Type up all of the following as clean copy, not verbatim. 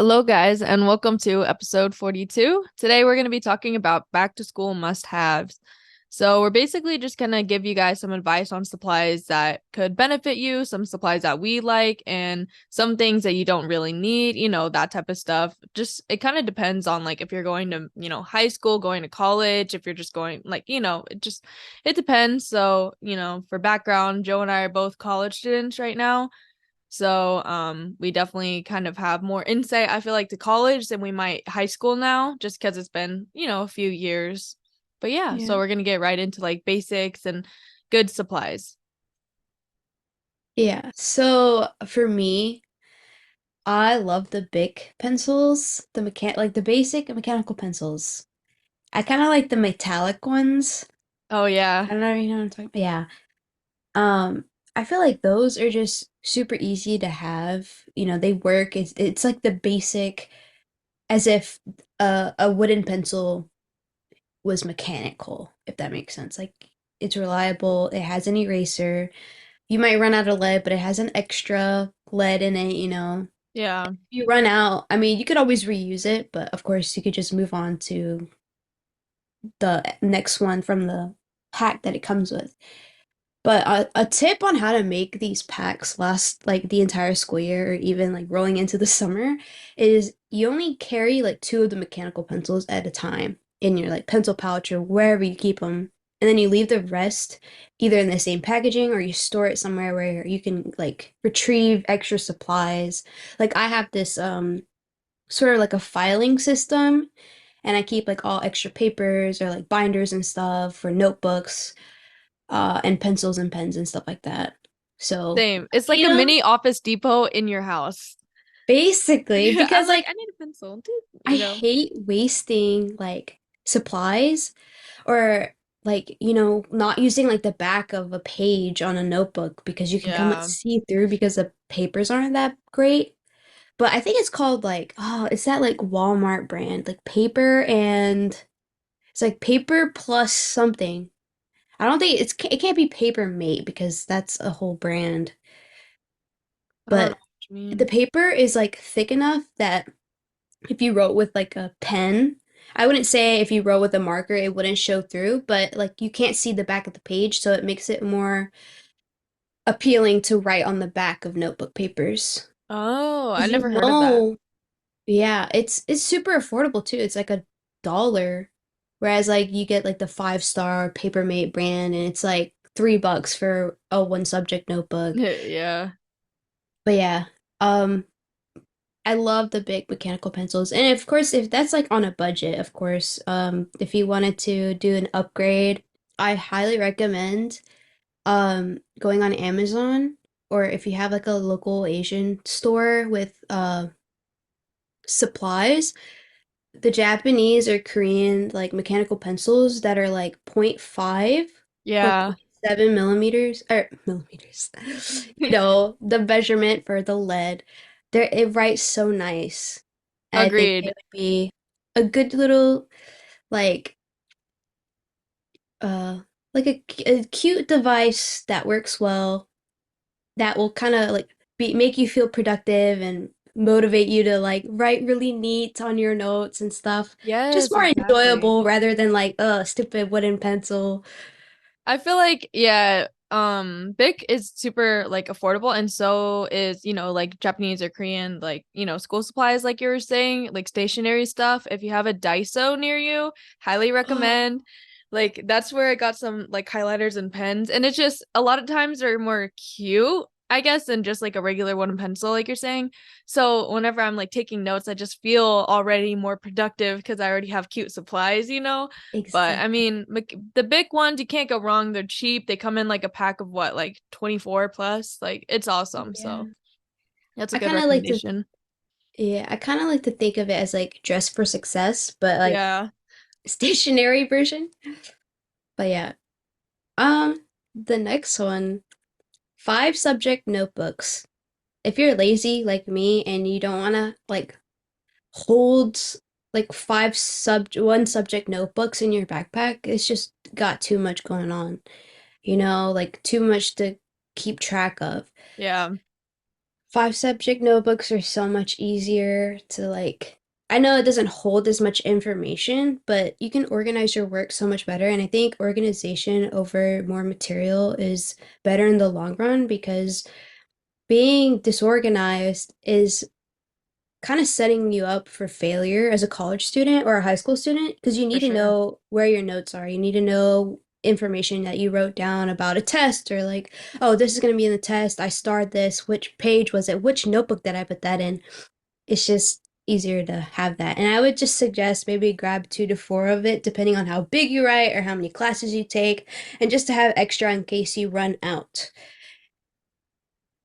Hello, guys, and welcome to episode 42. Today, we're going to be talking about back to school must-haves. So, we're basically just going to give you guys some advice on supplies that could benefit you, some supplies that we like, and some things that you don't really need, that type of stuff. Just it kind of depends on like if you're going to, high school, going to college, if you're just going it depends. So, for background, Joe and I are both college students right now. So, we definitely kind of have more insight, I feel like, to college than we might high school now, just because it's been, a few years. But yeah, so Yeah. we're gonna get right into like basics and good supplies. Yeah. So for me, I love the big pencils, the basic mechanical pencils. I kind of like the metallic ones. Oh yeah. I don't know, you know what I'm talking about? Yeah. Um, I feel like those are just super easy to have. They work. It's like the basic, as if a wooden pencil was mechanical, if that makes sense. Like it's reliable. It has an eraser. You might run out of lead, but it has an extra lead in it. Yeah. You run out, I mean, you could always reuse it, but of course you could just move on to the next one from the pack that it comes with. But a tip on how to make these packs last like the entire school year or even like rolling into the summer is you only carry like two of the mechanical pencils at a time in your like pencil pouch or wherever you keep them. And then you leave the rest either in the same packaging or you store it somewhere where you can like retrieve extra supplies. Like I have this sort of like a filing system and I keep like all extra papers or like binders and stuff for notebooks and pencils and pens and stuff like that. So, Same. It's like you a know, mini Office Depot in your house. basically, I'm because like, like I need a pencil, I hate wasting like supplies or like, not using like the back of a page on a notebook because you can kind of like Yeah. see through because the papers aren't that great. But I think it's called like, oh, it's that like Walmart brand, like paper and it's like paper plus something. I don't think it can't be Paper Mate because that's a whole brand. I don't know But what you the mean. paper is like thick enough that if you wrote with like a pen, I wouldn't say if you wrote with a marker it wouldn't show through, but like you can't see the back of the page, so it makes it more appealing to write on the back of notebook papers. Oh, I 'Cause never heard of that. yeah, it's super affordable too. It's like $1. Whereas like you get like the 5-star Papermate brand and it's like $3 for a one subject notebook. Yeah. But yeah, um I love the big mechanical pencils. And of course, if that's like on a budget, of course, if you wanted to do an upgrade, I highly recommend going on Amazon or if you have like a local Asian store with supplies, the Japanese or Korean like mechanical pencils that are like point 0.5 or Yeah. 0.7 millimeters or millimeters. The measurement for the lead. It writes so nice. I think it Agreed. would be a good little like uh a cute device that works well that will kind of like be make you feel productive and motivate you to like write really neat on your notes and stuff. Just Yes, more exactly. enjoyable rather than like stupid wooden pencil. I feel like, yeah, Bic is super like affordable and so is, like Japanese or Korean, like, school supplies, like you were saying, like stationery stuff. If you have a Daiso near you, highly Oh, recommend. Like that's where I got some like highlighters and pens. And it's just a lot of times they're more cute, I guess, than just like a regular wooden pencil, like you're saying. So whenever I'm like taking notes, I just feel already more productive because I already have cute supplies. But I exactly. mean, the big ones, you can't go wrong. They're cheap. They come in like a pack of what, like 24 plus? Like it's awesome. Yeah. So that's a I good kind of like to recommendation. Yeah, I kind of like to think of it as like dress for success, but like Yeah. stationary version. But yeah. The next one, 5 subject notebooks. If you're lazy like me and you don't want to like hold like one subject notebooks in your backpack, it's just got too much going on, like too much to keep track of. Yeah. Five subject notebooks are so much easier to like. I know it doesn't hold as much information, but you can organize your work so much better. And I think organization over more material is better in the long run because being disorganized is kind of setting you up for failure as a college student or a high school student because you For need to sure. know where your notes are. You need to know information that you wrote down about a test or like, oh, this is going to be in the test. I starred this. Which page was it? Which notebook did I put that in? It's just easier to have that. And I would just suggest maybe grab 2 to 4 of it, depending on how big you write or how many classes you take, and just to have extra in case you run out.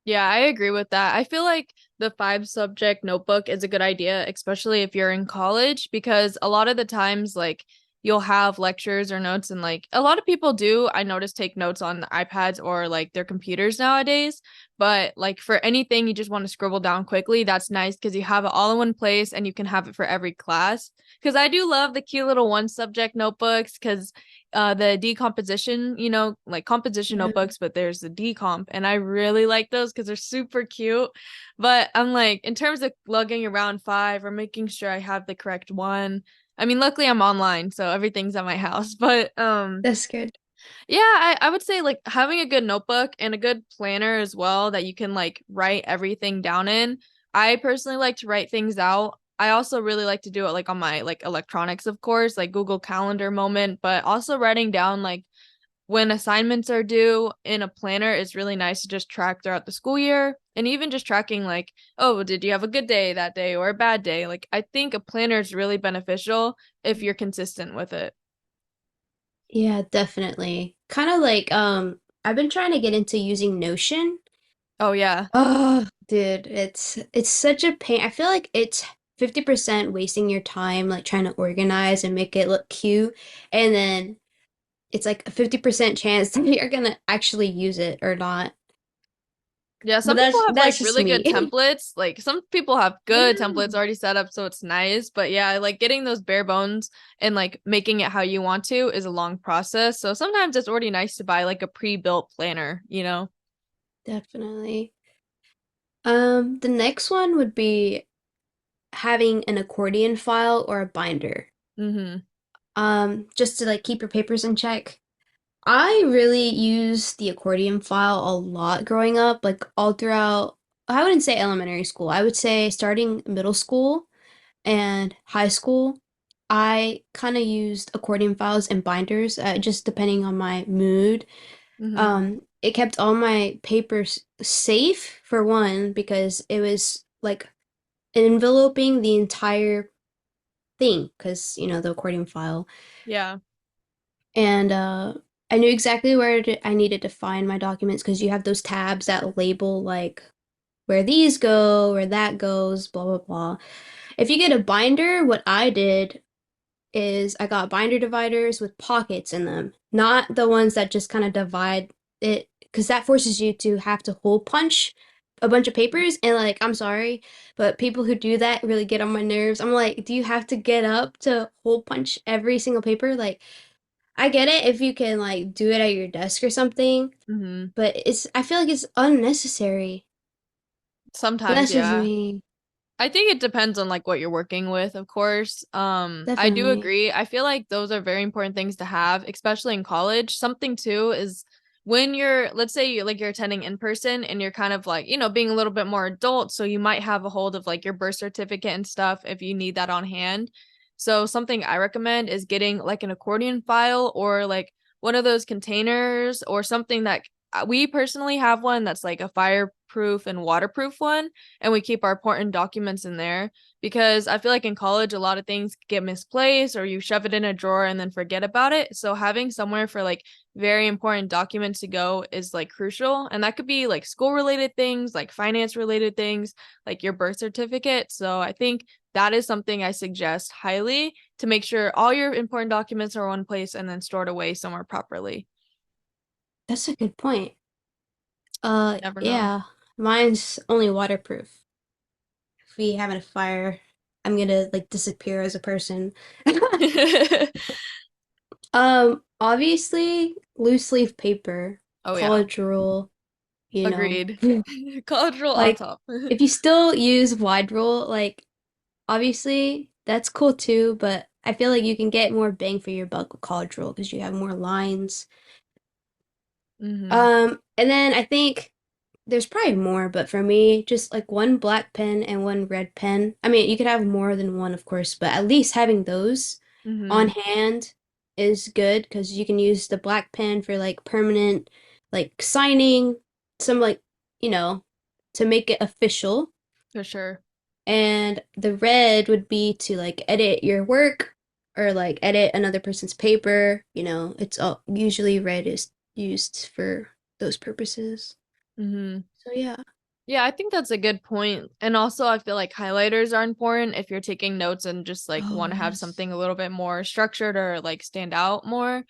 Yeah, I agree with that. I feel like the five subject notebook is a good idea, especially if you're in college, because a lot of the times, like, you'll have lectures or notes, and like a lot of people do, I notice, take notes on iPads or like their computers nowadays. But like for anything you just want to scribble down quickly, that's nice because you have it all in one place and you can have it for every class. Because I do love the cute little one subject notebooks because the decomposition, like composition Yeah, notebooks, but there's the decomp, and I really like those because they're super cute. But I'm like, in terms of lugging around five or making sure I have the correct one, I mean, luckily I'm online, so everything's at my house. But that's good. yeah, I would say like having a good notebook and a good planner as well that you can like write everything down in. I personally like to write things out. I also really like to do it like on my like electronics, of course, like Google Calendar moment, but also writing down like when assignments are due in a planner is really nice to just track throughout the school year. And even just tracking like, oh, did you have a good day that day or a bad day? Like I think a planner is really beneficial if you're consistent with it. Yeah, definitely. Kind of like I've been trying to get into using Notion. Oh yeah. Oh, dude, it's such a pain. I feel like it's 50% wasting your time like trying to organize and make it look cute, and then it's like a 50% chance that you're gonna actually use it or not. Yeah, But some people that's have like that's just really good me. templates. Like some people have good Yeah, templates already set up, so it's nice. But yeah, like getting those bare bones and like making it how you want to is a long process. So sometimes it's already nice to buy like a pre-built planner. definitely. The next one would be having an accordion file or a binder. Mm-hmm. Just to like keep your papers in check. I really used the accordion file a lot growing up, like all throughout, I wouldn't say elementary school. I would say starting middle school and high school, I kind of used accordion files and binders, just depending on my mood. Mm-hmm. It kept all my papers safe for one, because it was like enveloping the entire thing, because, the accordion file. Yeah. And I knew exactly where I needed to find my documents because you have those tabs that label like where these go, where that goes, blah blah blah. If you get a binder, what I did is I got binder dividers with pockets in them, not the ones that just kind of divide it, because that forces you to have to hole punch a bunch of papers. And like, I'm sorry, but people who do that really get on my nerves. I'm like, do you have to get up to hole punch every single paper? Like, I get it if you can like do it at your desk or something, Mm-hmm. but I feel like it's unnecessary. But Sometimes, that's just yeah. me. I think it depends on like what you're working with, of course. I do Definitely. agree. I feel like those are very important things to have, especially in college. Something too is when you're, let's say you're attending in person and you're kind of like, being a little bit more adult, so you might have a hold of like your birth certificate and stuff if you need that on hand. So something I recommend is getting like an accordion file or like one of those containers or something that we personally have one that's like a fireproof and waterproof one, and we keep our important documents in there because I feel like in college a lot of things get misplaced or you shove it in a drawer and then forget about it. So having somewhere for like very important documents to go is like crucial. And that could be like school related things, like finance related things, like your birth certificate. So I think that is something I suggest highly to make sure all your important documents are one place and then stored away somewhere properly. That's a good point. Never know. Yeah. Mine's only waterproof. If we have a fire, I'm gonna like disappear as a person. Obviously, loose leaf paper, Oh yeah. college rule. you know. Agreed. College roll on Like, top. if you still use wide roll, like, obviously that's cool too, but I feel like you can get more bang for your buck with college roll because you have more lines. Mm-hmm. And then I think there's probably more, but for me, just like one black pen and one red pen. I mean, you could have more than one, of course, but at least having those on Mm-hmm. hand is good because you can use the black pen for like permanent, like signing, some like, you know, to make it official. For sure. And the red would be to like edit your work or like edit another person's paper. It's all usually red is used for those purposes. Mm-hmm. So yeah. Yeah, I think that's a good point. And also, I feel like highlighters are important if you're taking notes and just like Oh, want to have yes. something a little bit more structured or like stand out more.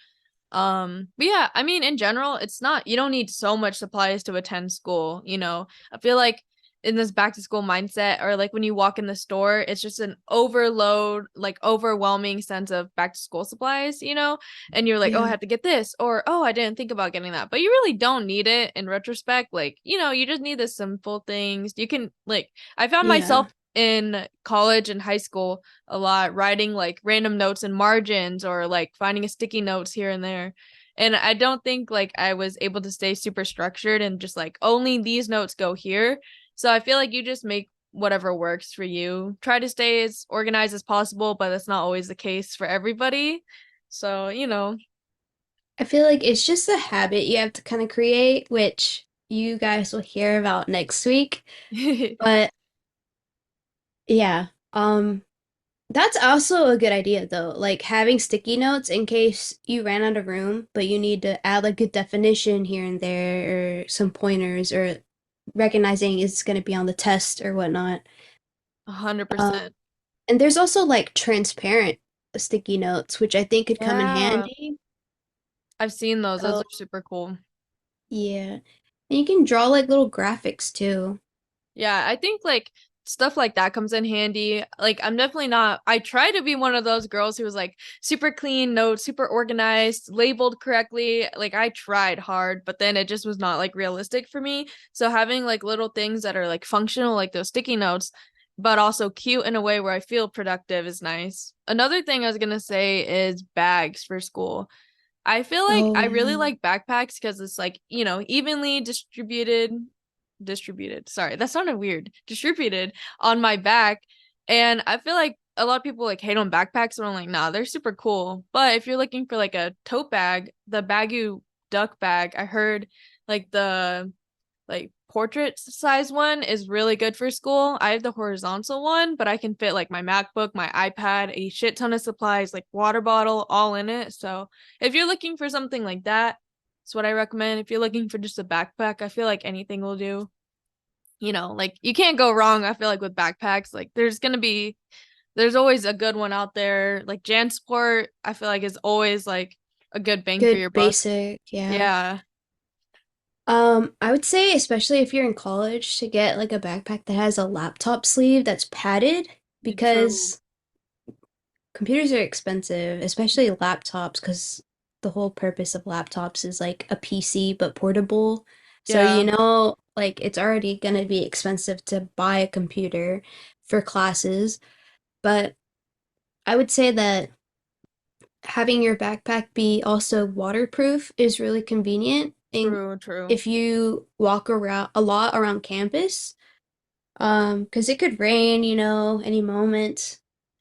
But yeah, I mean, in general, it's not, you don't need so much supplies to attend school, you know. I feel like in this back to school mindset, or like when you walk in the store, it's just an overload, like overwhelming sense of back to school supplies, you know, and you're like, oh, I Yeah. have to get this, or oh, I didn't think about getting that, but you really don't need it in retrospect. Like, you know, you just need the simple things. You can, like, I found Yeah. myself in college and high school a lot, writing like random notes and margins or like finding a sticky notes here and there. And I don't think like I was able to stay super structured and just like only these notes go here. So I feel like you just make whatever works for you. Try to stay as organized as possible, but that's not always the case for everybody. So, you know. I feel like it's just a habit you have to kind of create, which you guys will hear about next week. But yeah, that's also a good idea though. Like having sticky notes in case you ran out of room, but you need to add like a definition here and there or some pointers or recognizing it's going to be on the test or whatnot. Um, 100%. and there's also like transparent sticky notes, which I think could come in Yeah. handy. I've seen those. Those So are super cool. yeah. And you can draw like little graphics too. Yeah, I think like stuff like that comes in handy. Like I'm definitely not, I try to be one of those girls who was like super clean notes, super organized, labeled correctly. Like I tried hard, but then it just was not like realistic for me. So having like little things that are like functional, like those sticky notes, but also cute in a way where I feel productive is nice. Another thing I was gonna say is bags for school. I feel like Oh I really yeah. like backpacks because it's like, you know, evenly distributed. Sorry, that sounded weird. Distributed on my back. And I feel like a lot of people like hate on backpacks, and I'm like, nah, they're super cool. But if you're looking for like a tote bag, the Bagu duck bag, I heard like the like portrait size one is really good for school. I have the horizontal one, but I can fit like my MacBook, my iPad, a shit ton of supplies, like water bottle, all in it. So if you're looking for something like that, that's what I recommend. If you're looking for just a backpack, I feel like anything will do. You know, like you can't go wrong, I feel like with backpacks. Like there's always a good one out there. Like Jansport, I feel like is always like a good bang for Good your buck. basic, yeah. Yeah, I would say, especially if you're in college, to get like a backpack that has a laptop sleeve that's padded true. because computers are expensive, especially laptops, because the whole purpose of laptops is like a PC but portable. So, Yeah, like it's already gonna be expensive to buy a computer for classes. But I would say that having your backpack be also waterproof is really convenient. And true, true. if you walk around a lot around campus, because it could rain, any moment.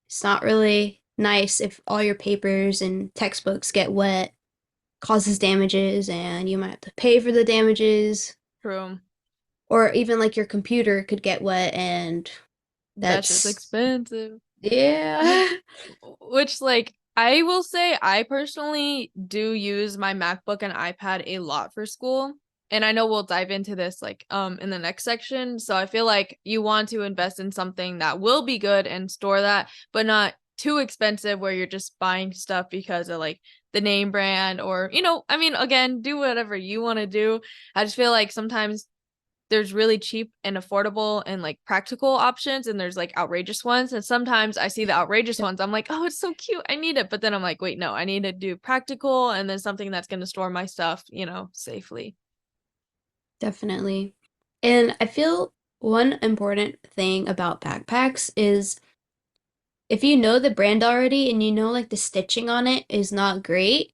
It's not really nice if all your papers and textbooks get wet, causes damages, and you might have to pay for the damages. True. Or even like your computer could get wet, and That's just that's, expensive. yeah. Which, like, I will say, I personally do use my MacBook and iPad a lot for school. And I know we'll dive into this like in the next section. So I feel like you want to invest in something that will be good and store that, but not too expensive where you're just buying stuff because of like the name brand or, you know, I mean, again, do whatever you want to do. I just feel like sometimes there's really cheap and affordable and like practical options and there's like outrageous ones, and sometimes I see the outrageous ones, I'm like, oh, it's so cute, I need it, but then I'm like, wait, no, I need to do practical and then something that's going to store my stuff, you know, safely. definitely. And I feel one important thing about backpacks is if you know the brand already and you know like the stitching on it is not great,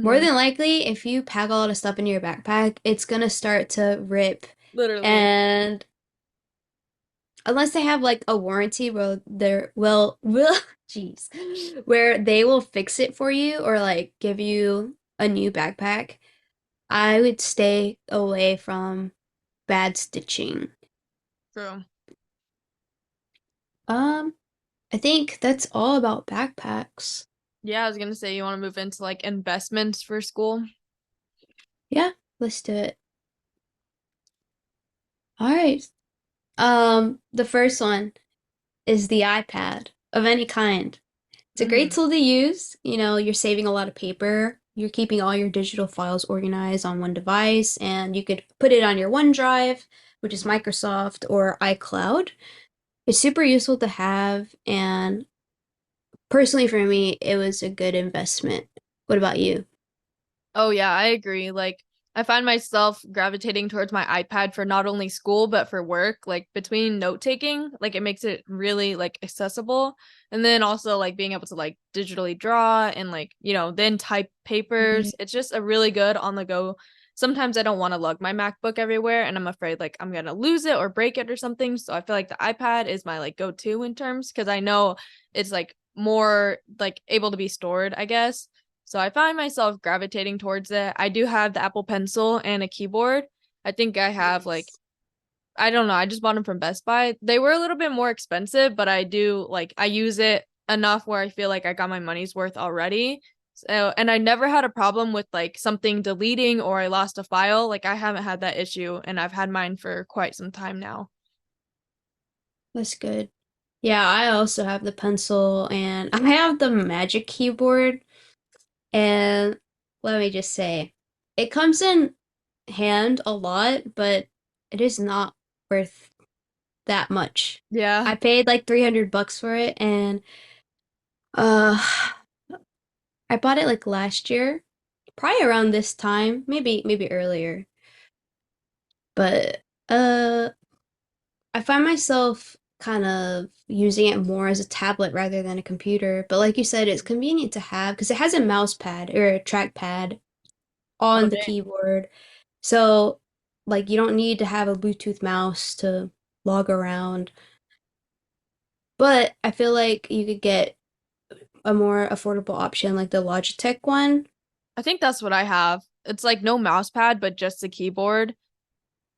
more Hmm. than likely, if you pack a lot of stuff in your backpack, it's gonna start to rip. Literally. And unless they have like a warranty where they're will jeez, where they will fix it for you or like give you a new backpack, I would stay away from bad stitching. True. Um, I think that's all about backpacks. Yeah, I was gonna say you want to move into like investments for school. Yeah, let's do it. All right. The first one is the iPad of any kind. It's a great Hmm. tool to use. You know, you're saving a lot of paper. You're keeping all your digital files organized on one device, and you could put it on your OneDrive, which is Microsoft, or iCloud. It's super useful to have, and personally for me, it was a good investment. What about you? Oh yeah, I agree. Like I find myself gravitating towards my iPad for not only school but for work, like between note taking, like it makes it really like accessible. And then also like being able to like digitally draw and like, then type Mhm. papers. It's just a really good on the go. Sometimes I don't want to lug my MacBook everywhere and I'm afraid like I'm gonna lose it or break it or something. So I feel like the iPad is my like go-to in terms because I know it's like more like able to be stored, I guess. So I find myself gravitating towards it. I do have the Apple Pencil and a keyboard. I think I have like, Nice. I don't know, I just bought them from Best Buy. They were a little bit more expensive, but I do like I use it enough where I feel like I got my money's worth already. So, and I never had a problem with like something deleting or I lost a file. Like I haven't had that issue and I've had mine for quite some time now. That's good. Yeah, I also have the pencil and I have the Magic Keyboard. And let me just say, it comes in hand a lot, but it is not worth that much. Yeah. I paid like 300 bucks for it and uh I bought it like last year, probably around this time, maybe earlier. But I find myself kind of using it more as a tablet rather than a computer. But like you said, it's convenient to have because it has a mouse pad or a trackpad Oh on the dang. keyboard. So, like, you don't need to have a Bluetooth mouse to log around. But I feel like you could get a more affordable option, like the Logitech one. I think that's what I have. It's like no mouse pad, but just the keyboard,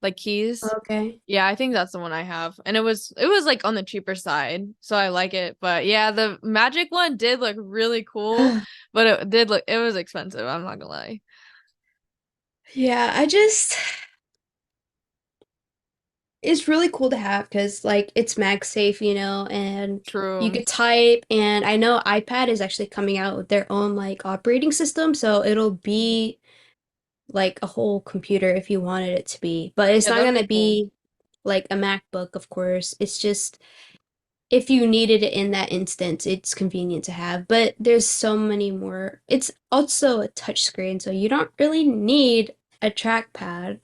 like keys. Okay. Yeah, I think that's the one I have. And it was like on the cheaper side, so I like it. But yeah, the Magic one did look really cool, but it was expensive, I'm not gonna lie. Yeah, it's really cool to have because, like, it's MagSafe, you know, and you True. could type. And I know iPad is actually coming out with their own, like, operating system, so it'll be like a whole computer if you wanted it to be. But it's Yeah, not that'd gonna be cool. be like a MacBook, of course. It's just if you needed it in that instance, it's convenient to have. But there's so many more. It's also a touch screen, so you don't really need a trackpad.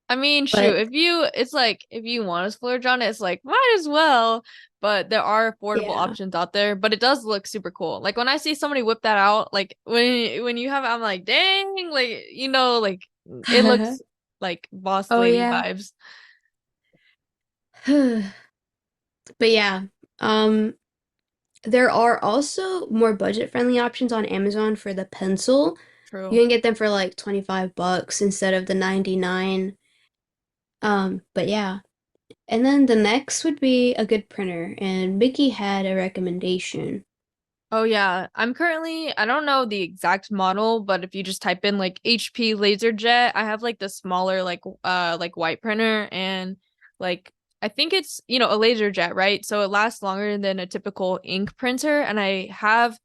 I mean, shoot, But it's like if you want to splurge on it, it's like might as well. But there are affordable yeah. options out there, but it does look super cool. Like when I see somebody whip that out, like when you have it, I'm like, dang, like like it looks like boss Oh lady yeah. vibes. But yeah, um, there are also more budget-friendly options on Amazon for the pencil. You True. can get them for like 25 bucks instead of the 99. But yeah. And then the next would be a good printer, and Mickey had a recommendation. Oh yeah, I don't know the exact model, but if you just type in like HP LaserJet, I have like the smaller like white printer and like I think it's, a LaserJet, right? So it lasts longer than a typical ink printer and I have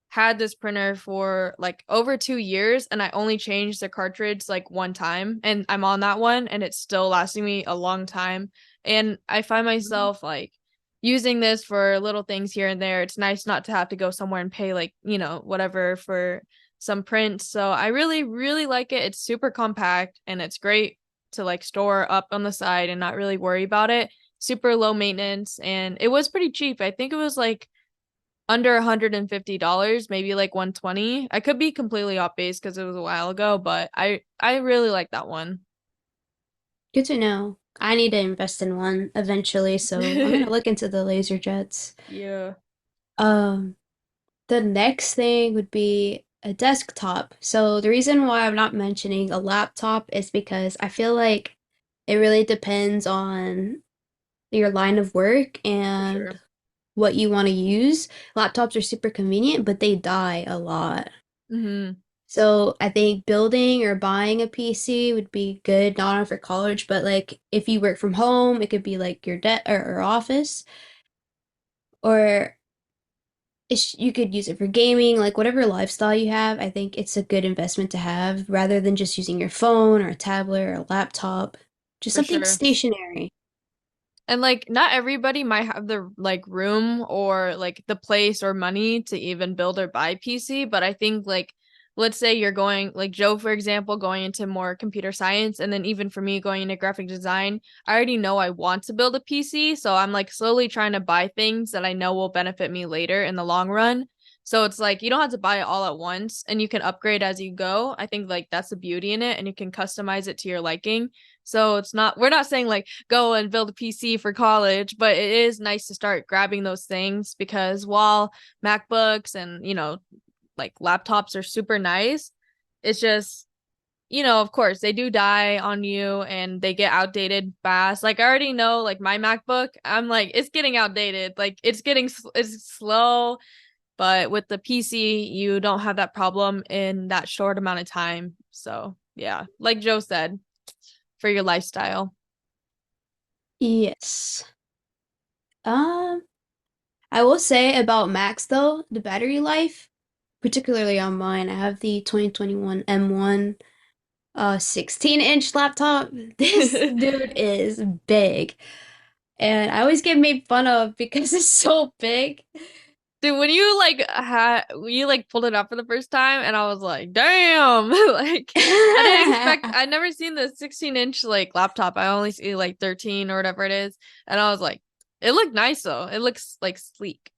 had this printer for like over 2 years and I only changed the cartridge like one time and I'm on that one and it's still lasting me a long time. And I find Mhm. myself like using this for little things here and there. It's nice not to have to go somewhere and pay like, whatever for some prints. So I really, really like it. It's super compact and it's great. to like store up on the side and not really worry about it. Super low maintenance, and it was pretty cheap. I think it was like under $150, maybe like 120. I could be completely off base because it was a while ago, but I really like that one. Good to know. I need to invest in one eventually, so I'm gonna look into the laser jets. Yeah, Um, the next thing would be a desktop. So the reason why I'm not mentioning a laptop is because I feel like it really depends on your line of work for and sure. what you want to use. Laptops are super convenient, but they die a lot. Hmm. So I think building or buying a PC would be good, not only for college, but like if you work from home, it could be like your debt or office, or you could use it for gaming, like whatever lifestyle you have. I think it's a good investment to have rather than just using your phone or a tablet or a laptop, just For something sure. stationary. And like not everybody might have the like room or like the place or money to even build or buy PC, but I think like let's say you're going like Joe for example going into more computer science, and then even for me going into graphic design, I already know I want to build a PC, so I'm like slowly trying to buy things that I know will benefit me later in the long run. So it's like you don't have to buy it all at once and you can upgrade as you go. I think like that's the beauty in it, and you can customize it to your liking. So it's not, we're not saying like go and build a PC for college, but it is nice to start grabbing those things because while MacBooks and, like laptops are super nice, it's just, of course, they do die on you and they get outdated fast. Like I already know like my MacBook, I'm like it's getting outdated. Like it's slow, but with the PC, you don't have that problem in that short amount of time. So, yeah, like Joe said, for your lifestyle. Yes. Um, I will say about Macs though, the battery life, particularly on mine, I have the 2021 M1 16-inch laptop. This dude is big. And I always get made fun of because it's so big. Dude, when you like had you like pulled it up for the first time, and I was like, damn, like I didn't expect, I never seen the 16-inch like laptop. I only see like 13 or whatever it is. And I was like, it looked nice though. It looks like sleek.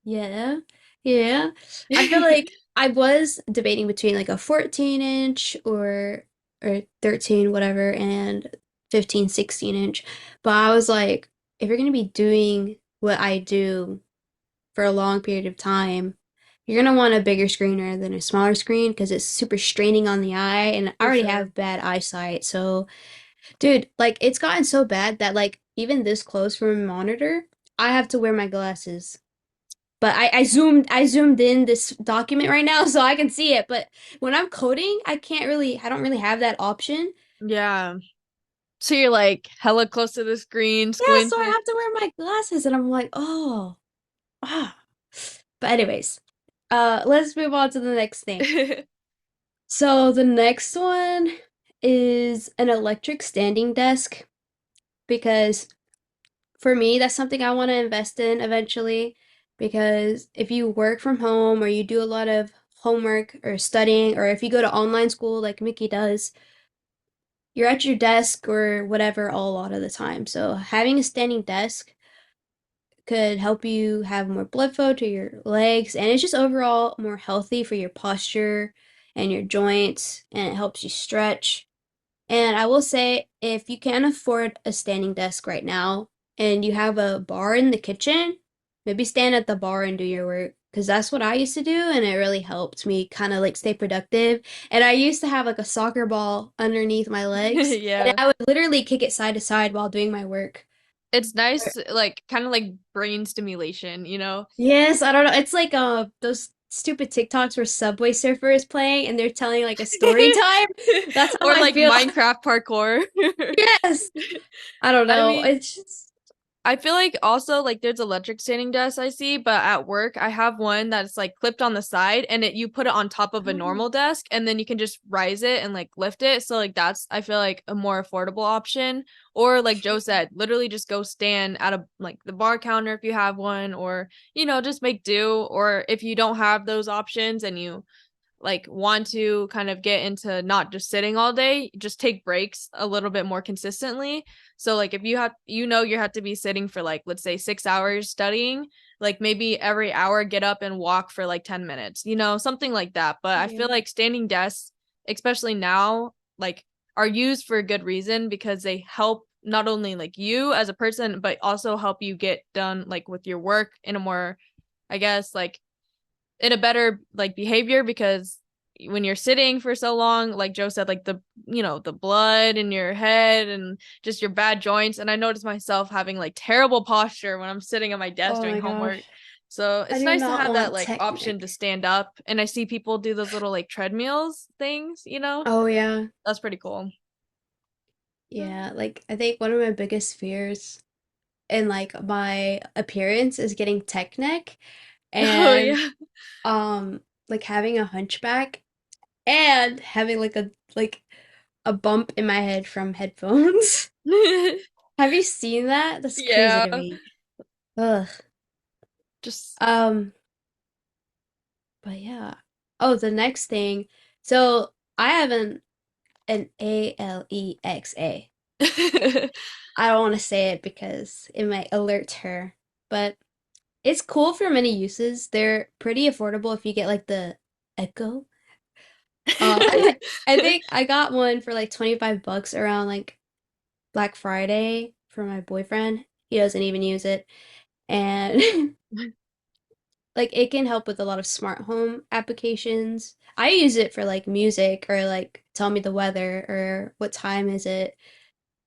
Yeah. Yeah. I feel like I was debating between like a 14-inch or 13 whatever and 15, 16-inch. But I was like, if you're gonna be doing what I do for a long period of time, you're gonna want a bigger screen rather than a smaller screen because it's super straining on the eye, and I For already sure. have bad eyesight. So, dude, like it's gotten so bad that like even this close from a monitor, I have to wear my glasses. But I zoomed in this document right now so I can see it. But when I'm coding, I don't really have that option. Yeah. So you're like hella close to the screen, Yeah, so I squinting. have to wear my glasses, and I'm like, oh, ah. But anyways, let's move on to the next thing. So the next one is an electric standing desk because for me, that's something I want to invest in eventually because if you work from home or you do a lot of homework or studying, or if you go to online school like Mickey does, you're at your desk or whatever a lot of the time. So having a standing desk could help you have more blood flow to your legs, and it's just overall more healthy for your posture and your joints, and it helps you stretch. And I will say, if you can't afford a standing desk right now and you have a bar in the kitchen, maybe stand at the bar and do your work. Because that's what I used to do, and it really helped me kind of like stay productive. And I used to have like a soccer ball underneath my legs, and Yeah. I would literally kick it side to side while doing my work. It's nice, like kind of like brain stimulation, Yes, I don't know. It's like those stupid TikToks where Subway Surfer is playing and they're telling like a story time. That's how Or I like feel. Minecraft parkour. Yes. I don't I know. mean, It's just I feel like also like there's electric standing desks I see, but at work I have one that's like clipped on the side, and you put it on top of a oh, normal desk and then you can just rise it and like lift it. So like that's, I feel like, a more affordable option. Or like Joe said, literally just go stand at a like the bar counter if you have one, or just make do. Or if you don't have those options and you like want to kind of get into not just sitting all day, just take breaks a little bit more consistently. So like if you have you have to be sitting for like let's say 6 hours studying, like maybe every hour get up and walk for like 10 minutes, something like that. But I feel Yeah. like standing desks, especially now, like are used for a good reason because they help not only like you as a person, but also help you get done like with your work in a more, I guess, like in a better like behavior because when you're sitting for so long, like Joe said, like the blood in your head and just your bad joints. And I noticed myself having like terrible posture when I'm sitting at my desk Oh doing my homework. gosh. So I it's do nice to not have that want like option to technic. stand up. And I see people do those little like treadmills things. Oh yeah. That's pretty cool. Yeah, like I think one of my biggest fears in like my appearance is getting tech neck Oh and yeah. um like having a hunchback and having like a bump in my head from headphones. Have you seen that? That's crazy Yeah. to me. Ugh. Just Um, but yeah. Oh, the next thing. So I have an ALEXA. I don't want to say it because it might alert her, but it's cool for many uses. They're pretty affordable if you get like the Echo. I think I got one for like 25 bucks around like Black Friday for my boyfriend. He doesn't even use it. And like it can help with a lot of smart home applications. I use it for like music or like tell me the weather or what time is it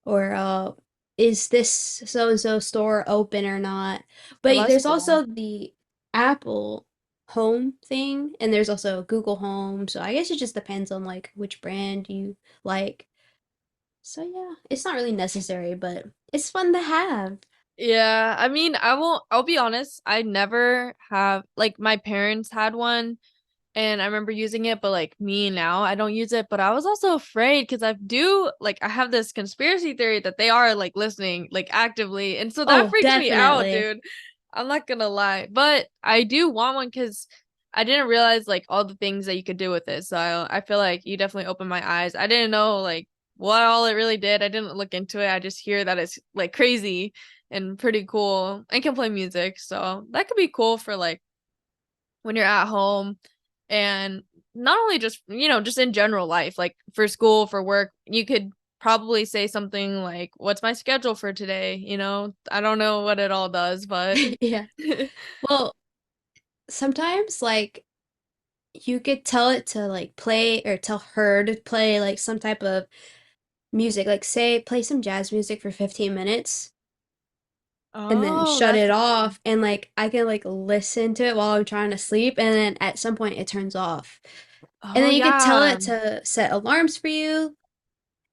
or is this so and so store open or not. Oh, But that's there's cool. also the Apple Home thing and there's also Google Home. So I guess it just depends on like which brand you like. So yeah, it's not really necessary, but it's fun to have. Yeah, I mean, I'll be honest, I never have like my parents had one and I remember using it, but like me now, I don't use it, but I was also afraid because I have this conspiracy theory that they are like listening like actively, and so that Oh, freaks me out, definitely. dude. I'm not gonna lie, but I do want one because I didn't realize like all the things that you could do with it. So I feel like you definitely opened my eyes. I didn't know like what all it really did. I didn't look into it. I just hear that it's like crazy and pretty cool and can play music. So that could be cool for like when you're at home and not only just, just in general life, like for school, for work, you could probably say something like, "What's my schedule for today?" I don't know what it all does, but Yeah. Well, sometimes like you could tell it to like play or tell her to play like some type of music, like say play some jazz music for 15 minutes and then Oh, shut that's it nice. off and like I can like listen to it while I'm trying to sleep and then at some point it turns off. And Oh then you could tell yeah. it to set alarms for you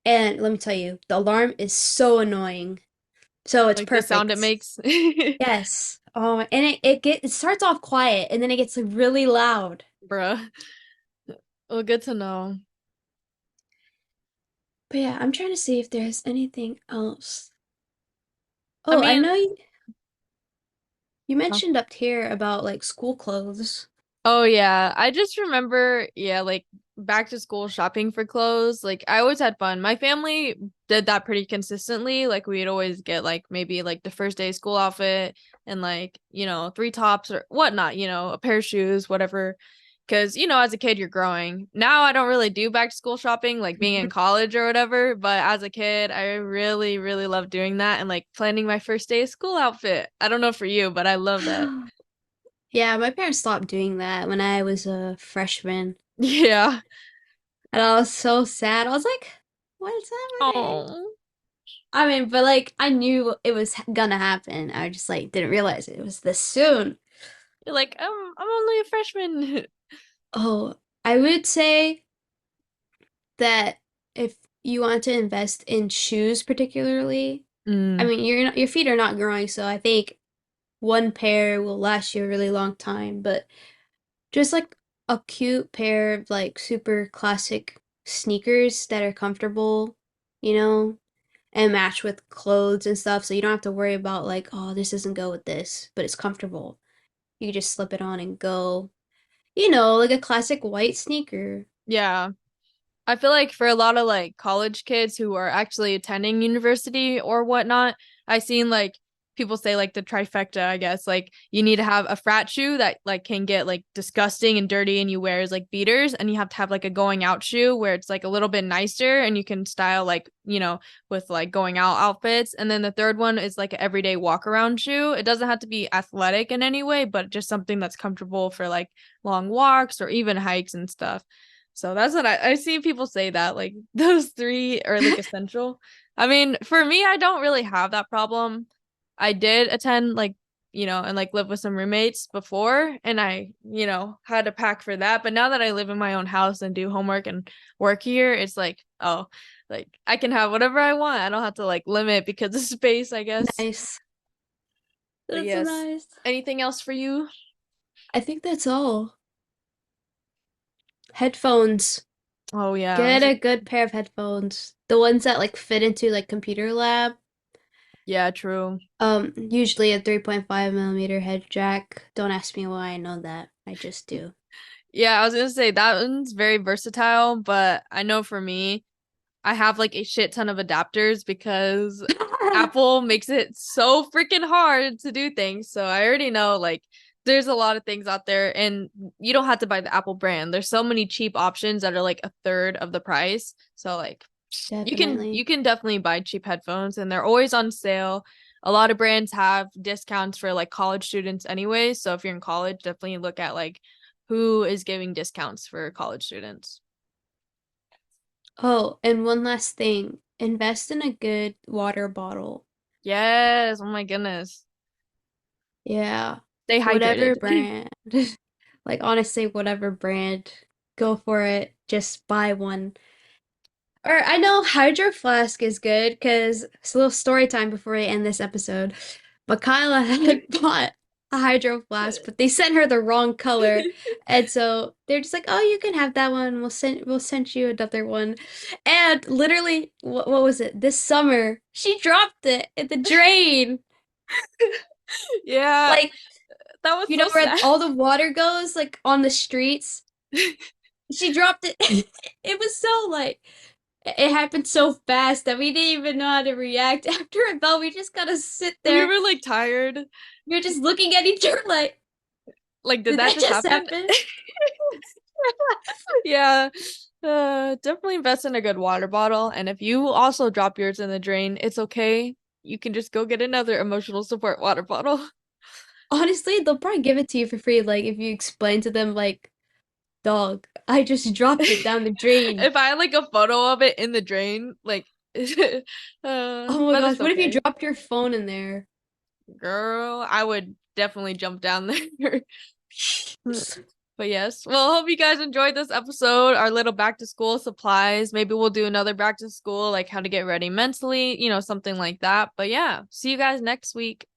and let me tell you, the alarm is so annoying. So it's Like the sound it perfect. makes. Yes. Oh, and it starts off quiet and then it gets like, really loud. Bruh. Well, good to know. But yeah, I'm trying to see if there's anything else. I Oh, I mean, know you mentioned up here about like school clothes. oh yeah, I just remember, yeah, like back to school shopping for clothes. Like I always had fun. My family did that pretty consistently. Like we'd always get like maybe like the first day school outfit and like, three tops or whatnot, a pair of shoes, whatever. Because, as a kid, you're growing. Now I don't really do back to school shopping, like being in college or whatever. But as a kid, I really, really love doing that and like planning my first day of school outfit. I don't know for you, but I love that. Yeah, my parents stopped doing that when I was a freshman. Yeah. And I was so sad. I was like, what's happening? Oh. I mean, but like I knew it was gonna happen. I just like didn't realize it was this soon. You're like, I'm only a freshman. Oh, I would say that if you want to invest in shoes particularly, I Mm. mean, your feet are not growing, so I think one pair will last you a really long time, but just like a cute pair of like super classic sneakers that are comfortable, you know, and match with clothes and stuff, so you don't have to worry about like, oh, this doesn't go with this, but it's comfortable. You can just slip it on and go. like a classic white sneaker. Yeah. I feel like for a lot of like college kids who are actually attending university or whatnot, I've seen like people say like the trifecta, I guess. Like you need to have a frat shoe that like can get like disgusting and dirty and you wear as like beaters, and you have to have like a going out shoe where it's like a little bit nicer and you can style like, with like going out outfits. And then the third one is like an everyday walk around shoe. It doesn't have to be athletic in any way, but just something that's comfortable for like long walks or even hikes and stuff. So that's what I see people say that like those three are like essential. I mean, for me, I don't really have that problem. I did attend like, and like live with some roommates before, and I had to pack for that. But now that I live in my own house and do homework and work here, it's like, oh, like I can have whatever I want. I don't have to like limit because of space, I guess. Nice. But That's yes. nice. Anything else for you? I think that's all. Headphones. Oh yeah. Get a good pair of headphones. The ones that like fit into like computer lab. Yeah, true. Usually a 3.5 millimeter head jack. Don't ask me why I know that. I just do. Yeah, I was gonna say that one's very versatile, but I know for me, I have like a shit ton of adapters because Apple makes it so freaking hard to do things. So I already know like there's a lot of things out there, and you don't have to buy the Apple brand. There's so many cheap options that are like a third of the price. So like you can Definitely. you can definitely buy cheap headphones, and they're always on sale. A lot of brands have discounts for like college students anyway. So if you're in college, definitely look at like who is giving discounts for college students. Oh, and one last thing. Invest in a good water bottle. Yes, oh my goodness. Yeah. Stay Whatever hydrated. brand. Like honestly, whatever brand. Go for it. Just buy one. Or I know Hydro Flask is good because it's a little story time before we end this episode. Mikyla had bought a Hydro Flask, but they sent her the wrong color. And so they're just like, "Oh, you can have that one. We'll send you another one." And literally, what was it? This summer, she dropped it in the drain. Yeah, Like, that was you know so where sad. all the water goes, like on the streets? She dropped it. It was so like it happened so fast that we didn't even know how to react. After it fell, we just gotta sit We there. were like tired. We are just looking at each other like, Like, did did that that just just happen? happen? Yeah. Definitely invest in a good water bottle. And if you also drop yours in the drain, it's okay. You can just go get another emotional support water bottle. Honestly, they'll probably give it to you for free. Like if you explain to them, like, dog, I just dropped it down the drain. If I had like a photo of it in the drain, like, Oh my but it's gosh, what if you okay. dropped your phone in there? Girl, I would definitely jump down there. But yes, well, hope you guys enjoyed this episode, our little back to school supplies. Maybe we'll do another back to school, like how to get ready mentally, something like that. But yeah, see you guys next week.